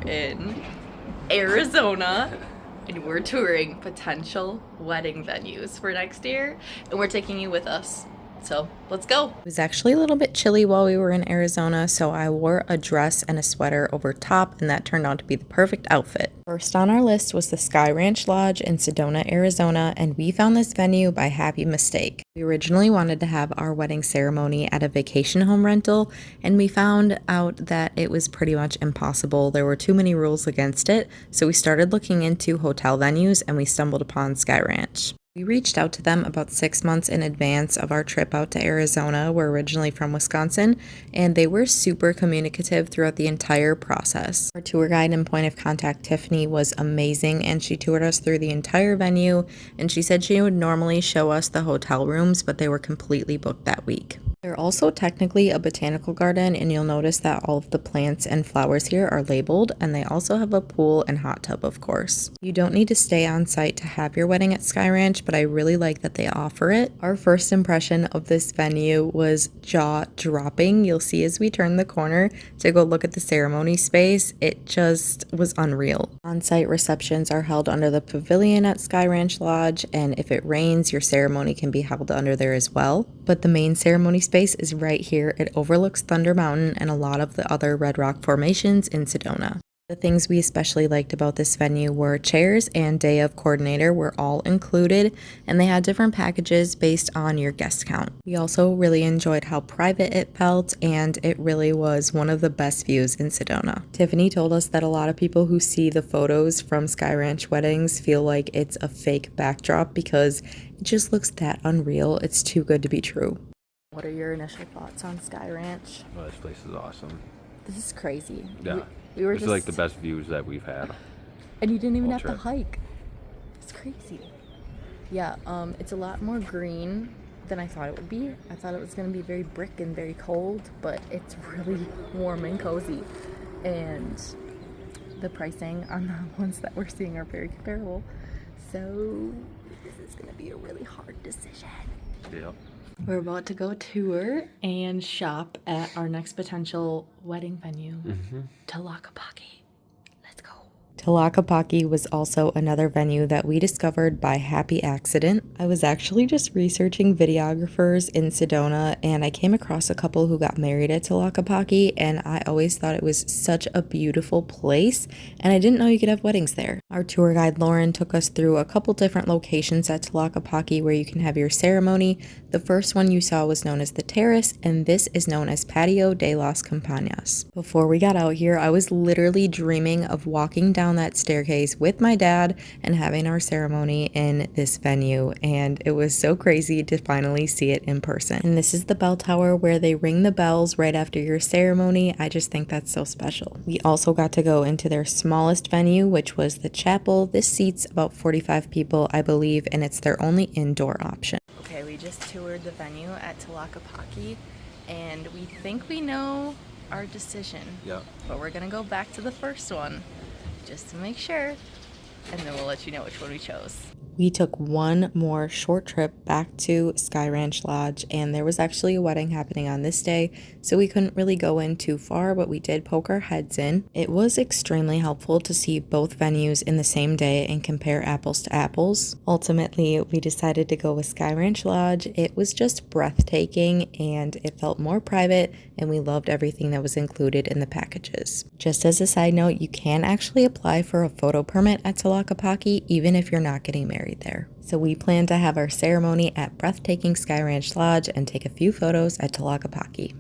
in Arizona and we're touring potential wedding venues for next year, and we're taking you with us. So let's go. It was actually a little bit chilly while we were in Arizona, so I wore a dress and a sweater over top, and that turned out to be the perfect outfit. First on our list was the Sky Ranch Lodge in Sedona, Arizona, and we found this venue by happy mistake. We originally wanted to have our wedding ceremony at a vacation home rental, and we found out that it was pretty much impossible. There were too many rules against it, so we started looking into hotel venues and we stumbled upon Sky Ranch. We reached out to them about 6 months in advance of our trip out to Arizona. We're originally from Wisconsin, and they were super communicative throughout the entire process. Our tour guide and point of contact, Tiffany, was amazing, and she toured us through the entire venue, and she said she would normally show us the hotel rooms, but they were completely booked that week. They're also technically a botanical garden, and you'll notice that all of the plants and flowers here are labeled, and they also have a pool and hot tub, of course. You don't need to stay on site to have your wedding at Sky Ranch, but I really like that they offer it. Our first impression of this venue was jaw-dropping. You'll see as we turn the corner to go look at the ceremony space, it just was unreal. On-site receptions are held under the pavilion at Sky Ranch Lodge, and if it rains, your ceremony can be held under there as well. But the main ceremony space is right here. It overlooks Thunder Mountain and a lot of the other red rock formations in Sedona. The things we especially liked about this venue were chairs and day of coordinator were all included, and they had different packages based on your guest count. We also really enjoyed how private it felt, and it really was one of the best views in Sedona. Tiffany told us that a lot of people who see the photos from Sky Ranch weddings feel like it's a fake backdrop because it just looks that unreal. It's too good to be true. What are your initial thoughts on Sky Ranch? Well, this place is awesome. This is crazy. Yeah. We were This is like the best views that we've had. And you didn't even have trip. to hike. It's crazy. Yeah, it's a lot more green than I thought it would be. I thought it was going to be very brick and very cold, but it's really warm and cozy. And the pricing on the ones that we're seeing are very comparable. So this is going to be a really hard decision. Yep. We're about to go tour and shop at our next potential wedding venue, Tlaquepaque. Let's go. Tlaquepaque was also another venue that we discovered by happy accident. I was actually just researching videographers in Sedona, and I came across a couple who got married at Tlaquepaque, and I always thought it was such a beautiful place, and I didn't know you could have weddings there. Our tour guide Lauren took us through a couple different locations at Tlaquepaque where you can have your ceremony. The first one you saw was known as the Terrace, and this is known as Patio de las Campañas. Before we got out here, I was literally dreaming of walking down that staircase with my dad and having our ceremony in this venue, and it was so crazy to finally see it in person. And this is the bell tower where they ring the bells right after your ceremony. I just think that's so special. We also got to go into their smallest venue, which was the chapel. This seats about 45 people, I believe, and it's their only indoor option. Okay, we just toured the venue at Tlaquepaque, and we think we know our decision. Yep. But we're gonna go back to the first one just to make sure, and then we'll let you know which one we chose. We took one more short trip back to Sky Ranch Lodge, and there was actually a wedding happening on this day, so we couldn't really go in too far, but we did poke our heads in. It was extremely helpful to see both venues in the same day and compare apples to apples. Ultimately, we decided to go with Sky Ranch Lodge. It was just breathtaking, and it felt more private, and we loved everything that was included in the packages. Just as a side note, you can actually apply for a photo permit at Tlaquepaque even if you're not getting married there. So we plan to have our ceremony at breathtaking Sky Ranch Lodge and take a few photos at Tlaquepaque.